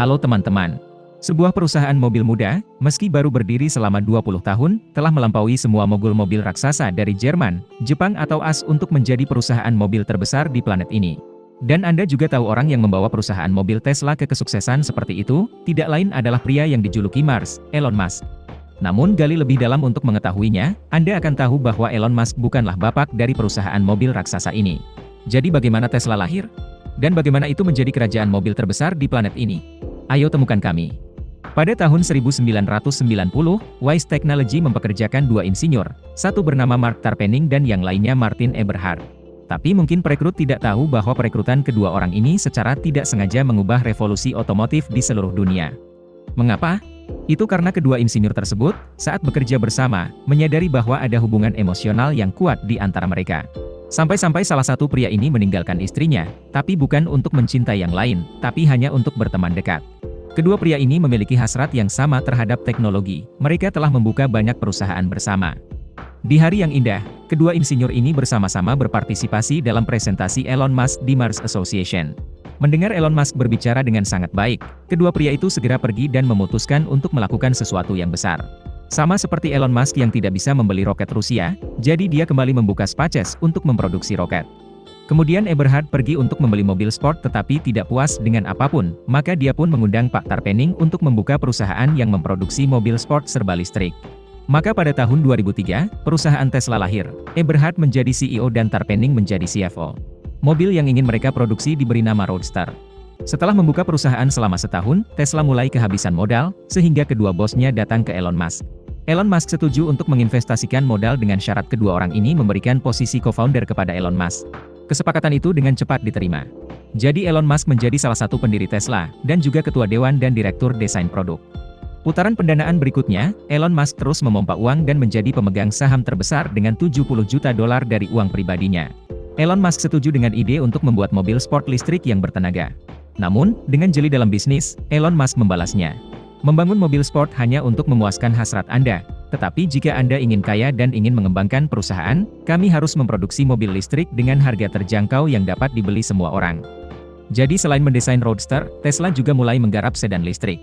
Halo teman-teman. Sebuah perusahaan mobil muda, meski baru berdiri selama 20 tahun, telah melampaui semua mogul mobil raksasa dari Jerman, Jepang atau AS untuk menjadi perusahaan mobil terbesar di planet ini. Dan Anda juga tahu orang yang membawa perusahaan mobil Tesla ke kesuksesan seperti itu, tidak lain adalah pria yang dijuluki Mars, Elon Musk. Namun gali lebih dalam untuk mengetahuinya, Anda akan tahu bahwa Elon Musk bukanlah bapak dari perusahaan mobil raksasa ini. Jadi bagaimana Tesla lahir? Dan bagaimana itu menjadi kerajaan mobil terbesar di planet ini? Ayo temukan kami. Pada tahun 1990, Wise Technology mempekerjakan dua insinyur, satu bernama Mark Tarpenning dan yang lainnya Martin Eberhard. Tapi mungkin perekrut tidak tahu bahwa perekrutan kedua orang ini secara tidak sengaja mengubah revolusi otomotif di seluruh dunia. Mengapa? Itu karena kedua insinyur tersebut, saat bekerja bersama, menyadari bahwa ada hubungan emosional yang kuat di antara mereka. Sampai-sampai salah satu pria ini meninggalkan istrinya, tapi bukan untuk mencintai yang lain, tapi hanya untuk berteman dekat. Kedua pria ini memiliki hasrat yang sama terhadap teknologi, mereka telah membuka banyak perusahaan bersama. Di hari yang indah, kedua insinyur ini bersama-sama berpartisipasi dalam presentasi Elon Musk di Mars Association. Mendengar Elon Musk berbicara dengan sangat baik, kedua pria itu segera pergi dan memutuskan untuk melakukan sesuatu yang besar. Sama seperti Elon Musk yang tidak bisa membeli roket Rusia, jadi dia kembali membuka SpaceX untuk memproduksi roket. Kemudian Eberhard pergi untuk membeli mobil sport tetapi tidak puas dengan apapun, maka dia pun mengundang Pak Tarpenning untuk membuka perusahaan yang memproduksi mobil sport serba listrik. Maka pada tahun 2003, perusahaan Tesla lahir. Eberhard menjadi CEO dan Tarpenning menjadi CFO. Mobil yang ingin mereka produksi diberi nama Roadster. Setelah membuka perusahaan selama setahun, Tesla mulai kehabisan modal, sehingga kedua bosnya datang ke Elon Musk. Elon Musk setuju untuk menginvestasikan modal dengan syarat kedua orang ini memberikan posisi co-founder kepada Elon Musk. Kesepakatan itu dengan cepat diterima. Jadi Elon Musk menjadi salah satu pendiri Tesla, dan juga ketua dewan dan direktur desain produk. Putaran pendanaan berikutnya, Elon Musk terus memompa uang dan menjadi pemegang saham terbesar dengan $70 juta dari uang pribadinya. Elon Musk setuju dengan ide untuk membuat mobil sport listrik yang bertenaga. Namun, dengan jeli dalam bisnis, Elon Musk membalasnya. Membangun mobil sport hanya untuk memuaskan hasrat Anda, tetapi jika Anda ingin kaya dan ingin mengembangkan perusahaan, kami harus memproduksi mobil listrik dengan harga terjangkau yang dapat dibeli semua orang. Jadi selain mendesain Roadster, Tesla juga mulai menggarap sedan listrik.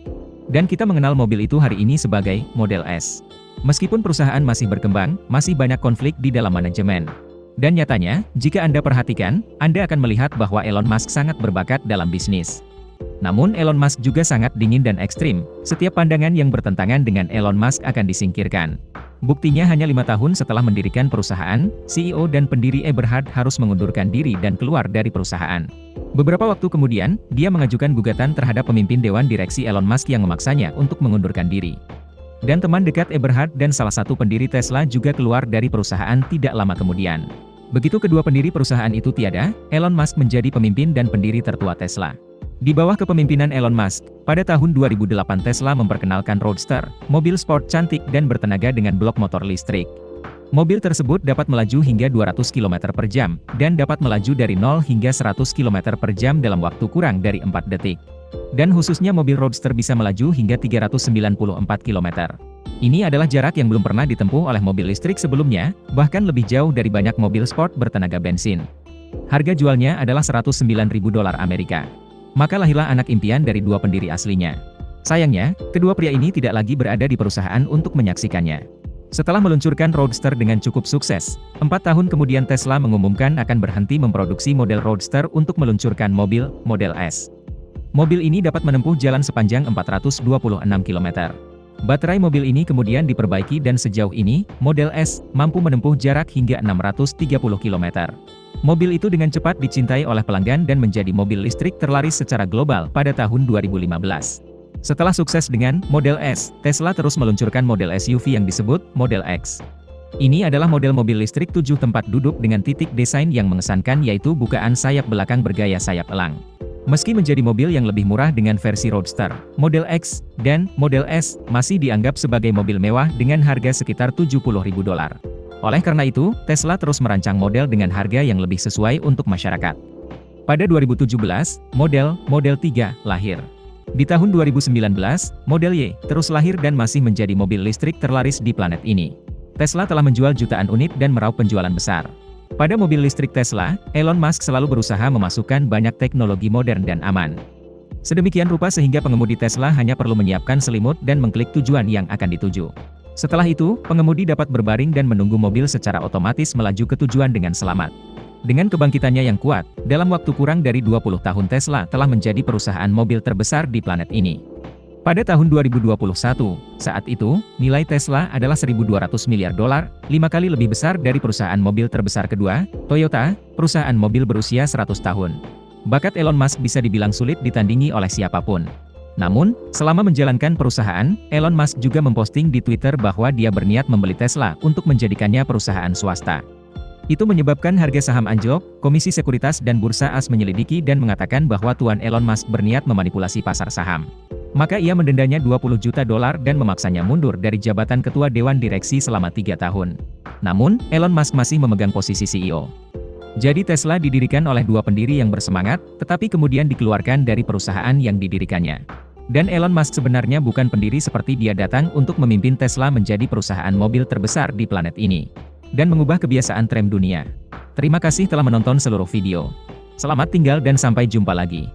Dan kita mengenal mobil itu hari ini sebagai Model S. Meskipun perusahaan masih berkembang, masih banyak konflik di dalam manajemen. Dan nyatanya, jika Anda perhatikan, Anda akan melihat bahwa Elon Musk sangat berbakat dalam bisnis. Namun Elon Musk juga sangat dingin dan ekstrim, setiap pandangan yang bertentangan dengan Elon Musk akan disingkirkan. Buktinya hanya 5 tahun setelah mendirikan perusahaan, CEO dan pendiri Eberhard harus mengundurkan diri dan keluar dari perusahaan. Beberapa waktu kemudian, dia mengajukan gugatan terhadap pemimpin dewan direksi Elon Musk yang memaksanya untuk mengundurkan diri. Dan teman dekat Eberhard dan salah satu pendiri Tesla juga keluar dari perusahaan tidak lama kemudian. Begitu kedua pendiri perusahaan itu tiada, Elon Musk menjadi pemimpin dan pendiri tertua Tesla. Di bawah kepemimpinan Elon Musk, pada tahun 2008 Tesla memperkenalkan Roadster, mobil sport cantik dan bertenaga dengan blok motor listrik. Mobil tersebut dapat melaju hingga 200 km per jam, dan dapat melaju dari 0 hingga 100 km per jam dalam waktu kurang dari 4 detik. Dan khususnya mobil Roadster bisa melaju hingga 394 km. Ini adalah jarak yang belum pernah ditempuh oleh mobil listrik sebelumnya, bahkan lebih jauh dari banyak mobil sport bertenaga bensin. Harga jualnya adalah $109.000 Amerika. Maka lahirlah anak impian dari dua pendiri aslinya. Sayangnya, kedua pria ini tidak lagi berada di perusahaan untuk menyaksikannya. Setelah meluncurkan Roadster dengan cukup sukses, 4 tahun kemudian Tesla mengumumkan akan berhenti memproduksi model Roadster untuk meluncurkan mobil, Model S. Mobil ini dapat menempuh jalan sepanjang 426 km. Baterai mobil ini kemudian diperbaiki dan sejauh ini, Model S mampu menempuh jarak hingga 630 km. Mobil itu dengan cepat dicintai oleh pelanggan dan menjadi mobil listrik terlaris secara global pada tahun 2015. Setelah sukses dengan Model S, Tesla terus meluncurkan model SUV yang disebut Model X. Ini adalah model mobil listrik 7 tempat duduk dengan titik desain yang mengesankan yaitu bukaan sayap belakang bergaya sayap elang. Meski menjadi mobil yang lebih murah dengan versi Roadster, Model X, dan Model S masih dianggap sebagai mobil mewah dengan harga sekitar $70.000. Oleh karena itu, Tesla terus merancang model dengan harga yang lebih sesuai untuk masyarakat. Pada 2017, Model 3 lahir. Di tahun 2019, Model Y terus lahir dan masih menjadi mobil listrik terlaris di planet ini. Tesla telah menjual jutaan unit dan meraup penjualan besar. Pada mobil listrik Tesla, Elon Musk selalu berusaha memasukkan banyak teknologi modern dan aman. Sedemikian rupa sehingga pengemudi Tesla hanya perlu menyiapkan selimut dan mengklik tujuan yang akan dituju. Setelah itu, pengemudi dapat berbaring dan menunggu mobil secara otomatis melaju ke tujuan dengan selamat. Dengan kebangkitannya yang kuat, dalam waktu kurang dari 20 tahun Tesla telah menjadi perusahaan mobil terbesar di planet ini. Pada tahun 2021, saat itu, nilai Tesla adalah $1.200 miliar, 5 kali lebih besar dari perusahaan mobil terbesar kedua, Toyota, perusahaan mobil berusia 100 tahun. Bakat Elon Musk bisa dibilang sulit ditandingi oleh siapapun. Namun, selama menjalankan perusahaan, Elon Musk juga memposting di Twitter bahwa dia berniat membeli Tesla untuk menjadikannya perusahaan swasta. Itu menyebabkan harga saham anjlok. Komisi Sekuritas dan Bursa AS menyelidiki dan mengatakan bahwa Tuan Elon Musk berniat memanipulasi pasar saham. Maka ia mendendanya $20 juta dan memaksanya mundur dari jabatan Ketua Dewan Direksi selama 3 tahun. Namun, Elon Musk masih memegang posisi CEO. Jadi Tesla didirikan oleh dua pendiri yang bersemangat, tetapi kemudian dikeluarkan dari perusahaan yang didirikannya. Dan Elon Musk sebenarnya bukan pendiri seperti dia datang untuk memimpin Tesla menjadi perusahaan mobil terbesar di planet ini. Dan mengubah kebiasaan tren dunia. Terima kasih telah menonton seluruh video. Selamat tinggal dan sampai jumpa lagi.